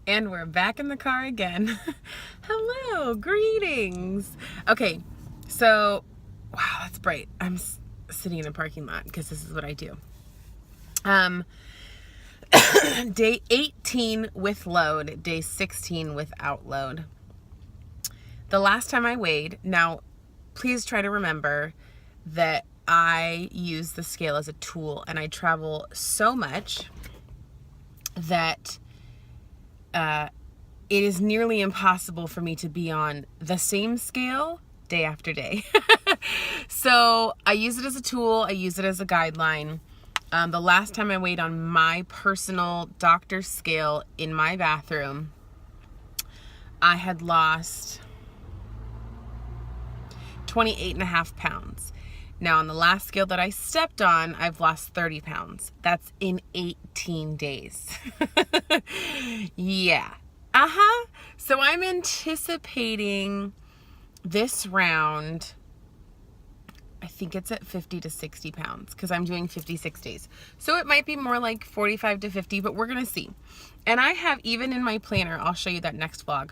And we're back in the car again. Hello, greetings. Okay, so, wow, that's bright. I'm sitting in a parking lot because this is what I do. Day 18 with load, day 16 without load. The last time I weighed, now please try to remember that I use the scale as a tool and I travel so much that it is nearly impossible for me to be on the same scale day after day. So I use it as a tool. I use it as a guideline. The last time I weighed on my personal doctor's scale in my bathroom, I had lost 28.5 pounds. Now on the last scale that I stepped on, I've lost 30 pounds. That's in 18 days. Yeah. So I'm anticipating this round, I think it's at 50 to 60 pounds because I'm doing 56 days. So it might be more like 45 to 50, but we're going to see. And I have, even in my planner, I'll show you that next vlog.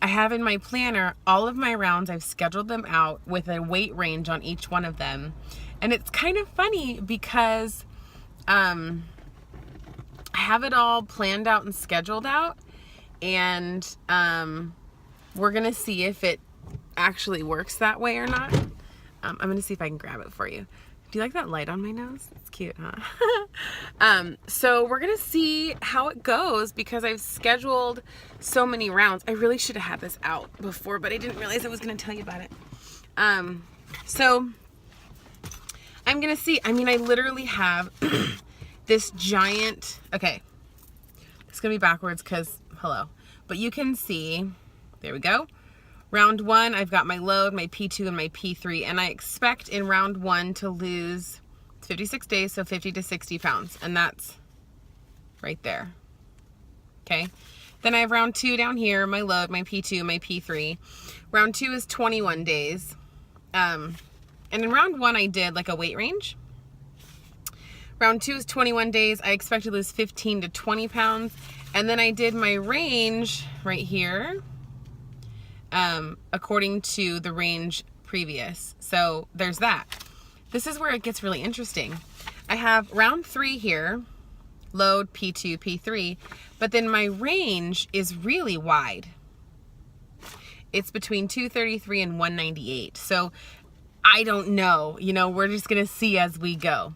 I have in my planner all of my rounds. I've scheduled them out with a weight range on each one of them. And it's kind of funny because I have it all planned out and scheduled out. And we're going to see if it actually works that way or not. I'm going to see if I can grab it for you. Do you like that light on my nose? It's cute, huh? So we're going to see how it goes because I've scheduled so many rounds. I really should have had this out before, but I didn't realize I was going to tell you about it. So I'm going to see. I mean, I literally have this giant, okay, it's going to be backwards because, hello. But you can see, there we go. Round 1, I've got my load, my P2, and my P3, and I expect in round 1 to lose 56 days, so 50 to 60 pounds, and that's right there. Okay. Then I have round 2 down here, my load, my P2, my P3. Round 2 is 21 days. And in round 1, I did like a weight range. Round 2 is 21 days. I expect to lose 15 to 20 pounds. And then I did my range right here, according to the range previous. So there's that. This is where it gets really interesting. I have round 3 here, load, P2, P3, but then my range is really wide. It's between 233 and 198. So I don't know, we're just going to see as we go.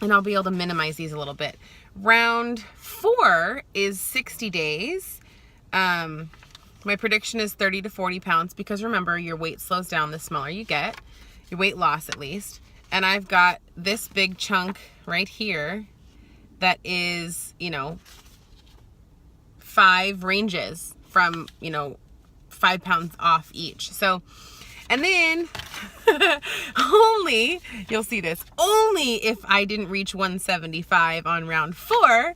And I'll be able to minimize these a little bit. Round 4 is 60 days. My prediction is 30 to 40 pounds because remember, your weight slows down the smaller you get. Your weight loss, at least. And I've got this big chunk right here that is, 5 ranges from, 5 pounds off each. So, and then only, you'll see this, only if I didn't reach 175 on round 4, I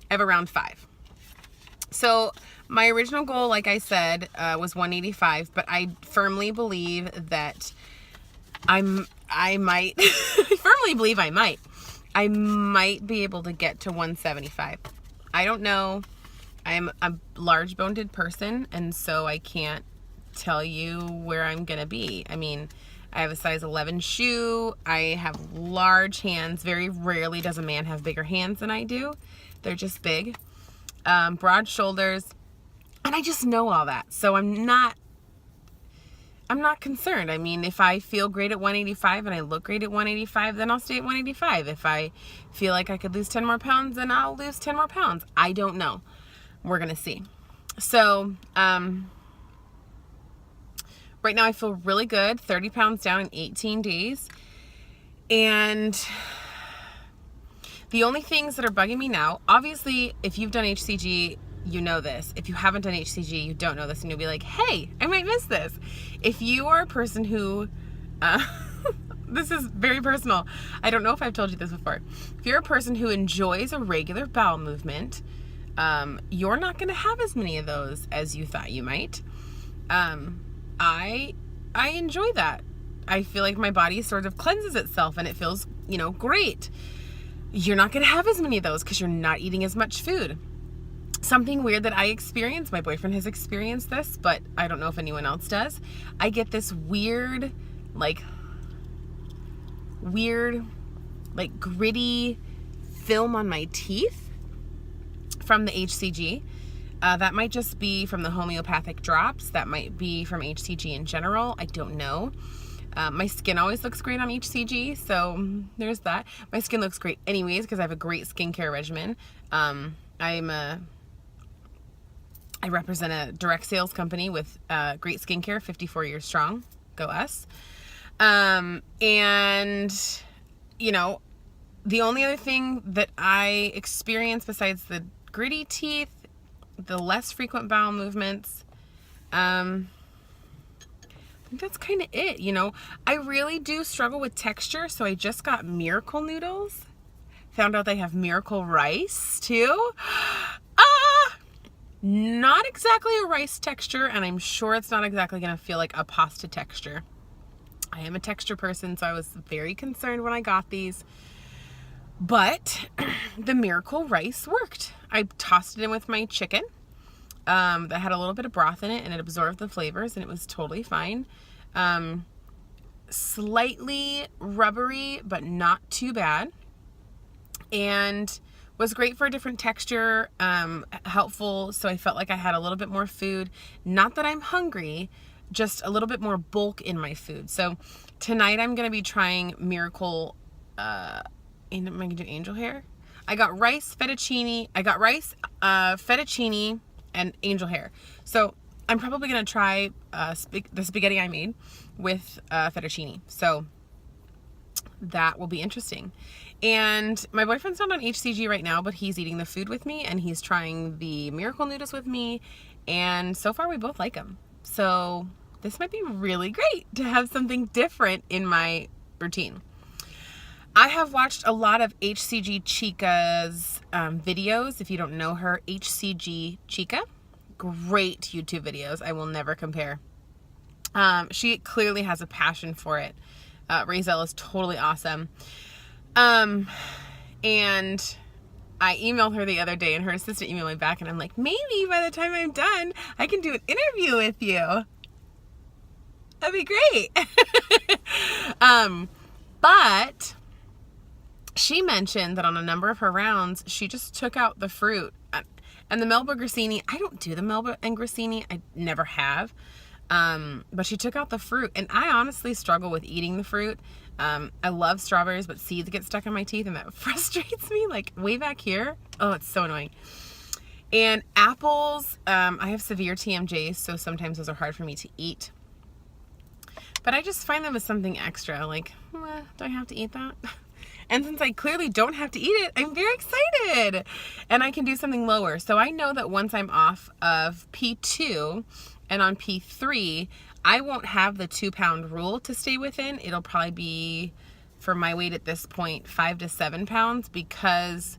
have a round 5. So my original goal, like I said, was 185, but I firmly believe that I might, I firmly believe I might be able to get to 175. I don't know. I'm a large boned person, and so I can't tell you where I'm gonna be. I mean, I have a size 11 shoe. I have large hands. Very rarely does a man have bigger hands than I do. They're just big. Broad shoulders. And I just know all that. So I'm not concerned. I mean, if I feel great at 185 and I look great at 185, then I'll stay at 185. If I feel like I could lose 10 more pounds, then I'll lose 10 more pounds. I don't know. We're going to see. So, right now I feel really good. 30 pounds down in 18 days. And the only things that are bugging me now, obviously, if you've done HCG, you know this. If you haven't done HCG, you don't know this, and you'll be like, hey, I might miss this. If you are a person who, this is very personal. I don't know if I've told you this before. If you're a person who enjoys a regular bowel movement, you're not going to have as many of those as you thought you might. I enjoy that. I feel like my body sort of cleanses itself and it feels, great. You're not going to have as many of those because you're not eating as much food. Something weird that I experience, my boyfriend has experienced this, but I don't know if anyone else does. I get this weird, like gritty film on my teeth from the HCG. That might just be from the homeopathic drops. That might be from HCG in general. I don't know. My skin always looks great on HCG, so there's that. My skin looks great anyways because I have a great skincare regimen. I represent a direct sales company with great skincare, 54 years strong. Go us. And, you know, the only other thing that I experience besides the gritty teeth, the less frequent bowel movements, I think that's kind of it, you know. I really do struggle with texture, so I just got Miracle noodles. Found out they have Miracle rice, too. Not exactly a rice texture, and I'm sure it's not exactly going to feel like a pasta texture. I am a texture person, so I was very concerned when I got these. But the Miracle rice worked. I tossed it in with my chicken that had a little bit of broth in it, and it absorbed the flavors, and it was totally fine. Slightly rubbery, but not too bad. And was great for a different texture, helpful, so I felt like I had a little bit more food. Not that I'm hungry, just a little bit more bulk in my food. So tonight I'm going to be trying Miracle, am I going to do angel hair? I got rice, fettuccine, and angel hair. So I'm probably going to try the spaghetti I made with fettuccine. So that will be interesting. And my boyfriend's not on HCG right now, but he's eating the food with me, and he's trying the Miracle noodles with me, and so far we both like them. So this might be really great to have something different in my routine. I have watched a lot of HCG Chica's videos. If you don't know her, HCG Chica, great YouTube videos. I will never compare. She clearly has a passion for it. Razel is totally awesome. And I emailed her the other day, and her assistant emailed me back, and I'm like, maybe by the time I'm done, I can do an interview with you. That'd be great. But she mentioned that on a number of her rounds, she just took out the fruit. And the Melba Grissini, I don't do the Melba and Grissini. I never have. But she took out the fruit, and I honestly struggle with eating the fruit. I love strawberries, but seeds get stuck in my teeth, and that frustrates me, like way back here. Oh, it's so annoying. And apples, I have severe TMJ, so sometimes those are hard for me to eat. But I just find them as something extra, like, do I have to eat that? And since I clearly don't have to eat it, I'm very excited. And I can do something lower. So I know that once I'm off of P2 and on P3, I won't have the 2-pound rule to stay within. It'll probably be, for my weight at this point, 5 to 7 pounds, because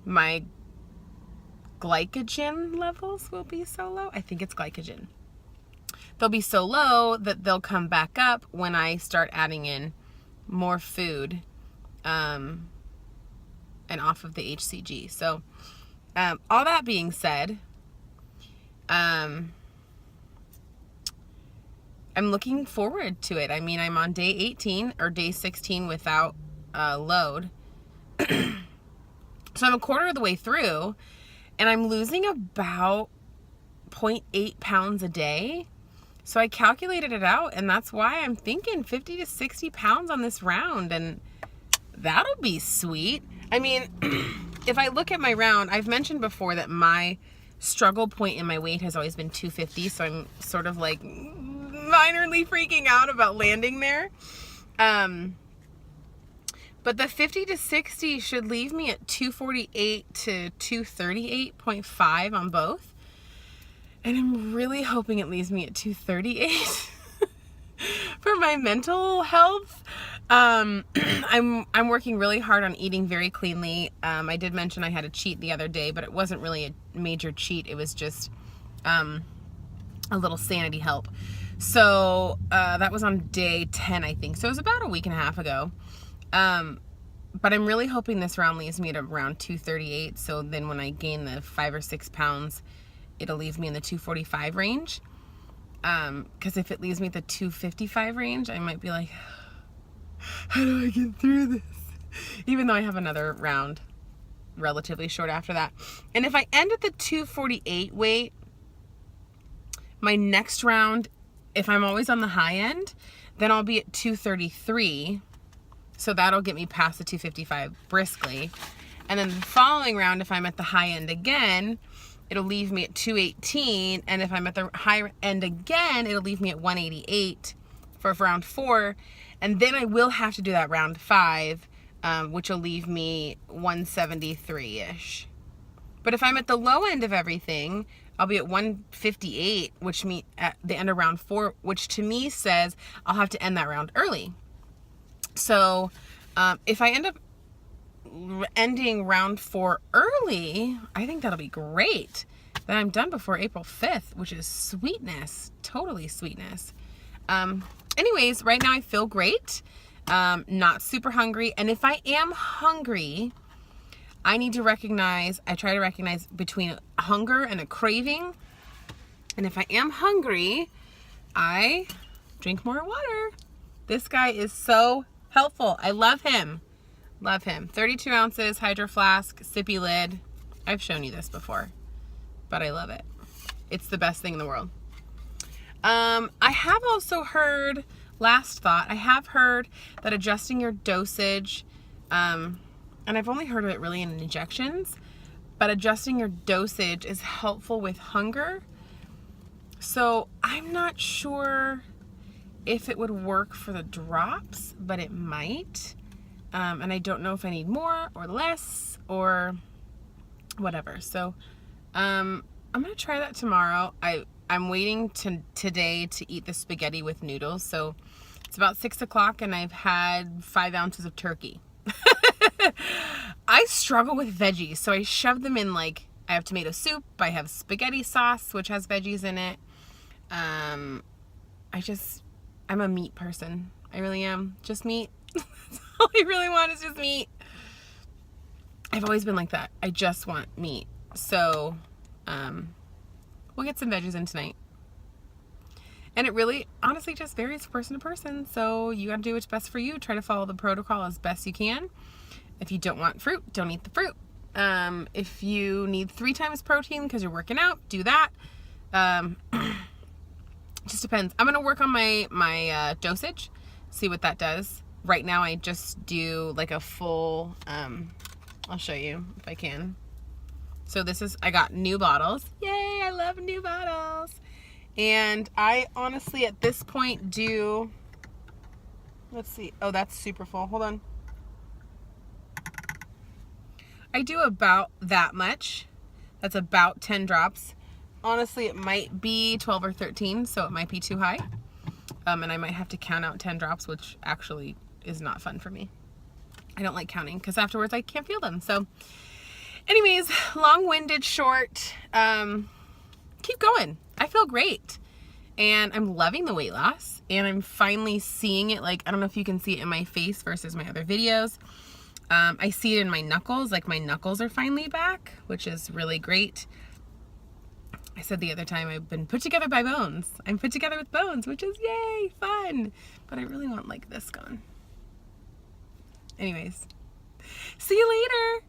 my glycogen levels will be so low. I think it's glycogen. They'll be so low that they'll come back up when I start adding in more food and off of the HCG. So all that being said, I'm looking forward to it. I mean, I'm on day 18 or day 16 without load. So I'm a quarter of the way through, and I'm losing about 0.8 pounds a day. So I calculated it out, and that's why I'm thinking 50 to 60 pounds on this round, and that'll be sweet. I mean, if I look at my round, I've mentioned before that my struggle point in my weight has always been 250, so I'm sort of like minorly freaking out about landing there. But the 50 to 60 should leave me at 248 to 238.5 on both. And I'm really hoping it leaves me at 238 for my mental health. I'm working really hard on eating very cleanly. I did mention I had a cheat the other day, but it wasn't really a major cheat. It was just a little sanity help. So that was on day 10, I think. So it was about a week and a half ago. But I'm really hoping this round leaves me at around 238. So then when I gain the 5 or 6 pounds, it'll leave me in the 245 range. Because if it leaves me at the 255 range, I might be like, how do I get through this? Even though I have another round relatively short after that. And if I end at the 248 weight, my next round, if I'm always on the high end, then I'll be at 233. So that'll get me past the 255 briskly. And then the following round, if I'm at the high end again, it'll leave me at 218. And if I'm at the high end again, it'll leave me at 188 for round 4. And then I will have to do that round 5, which will leave me 173-ish. But if I'm at the low end of everything, I'll be at 158, which means at the end of round 4, which to me says I'll have to end that round early. So if I end up ending round 4 early, I think that'll be great. Then I'm done before April 5th, which is sweetness, totally sweetness. Anyways, right now I feel great. Not super hungry. And if I am hungry, I need to recognize, I try to recognize between hunger and a craving. And if I am hungry, I drink more water. This guy is so helpful. I love him. Love him. 32 ounces, Hydro Flask, sippy lid. I've shown you this before, but I love it. It's the best thing in the world. I have also heard, last thought, I have heard that adjusting your dosage, and I've only heard of it really in injections, but adjusting your dosage is helpful with hunger. So I'm not sure if it would work for the drops, but it might. And I don't know if I need more or less or whatever. So I'm going to try that tomorrow. I'm waiting today to eat the spaghetti with noodles. So it's about 6 o'clock and I've had 5 ounces of turkey. I struggle with veggies. So I shove them in, like, I have tomato soup. I have spaghetti sauce, which has veggies in it. I'm a meat person. I really am. Just meat. That's all I really want is just meat. I've always been like that. I just want meat. So, we'll get some veggies in tonight. And it really, honestly, just varies person to person. So you got to do what's best for you. Try to follow the protocol as best you can. If you don't want fruit, don't eat the fruit. If you need 3 times protein because you're working out, do that. Just depends. I'm going to work on my dosage, see what that does. Right now, I just do like a full, I'll show you if I can. So I got new bottles. Yay, I love new bottles. And I honestly, at this point, do, let's see. Oh, that's super full. Hold on. I do about that much. That's about 10 drops. Honestly, it might be 12 or 13, so it might be too high. And I might have to count out 10 drops, which actually is not fun for me. I don't like counting because afterwards I can't feel them. So anyways, long-winded, short, keep going. I feel great. And I'm loving the weight loss. And I'm finally seeing it. Like, I don't know if you can see it in my face versus my other videos. I see it in my knuckles. Like, my knuckles are finally back, which is really great. I said the other time I've been put together by bones. I'm put together with bones, which is yay, fun. But I really want like this gone. Anyways, see you later.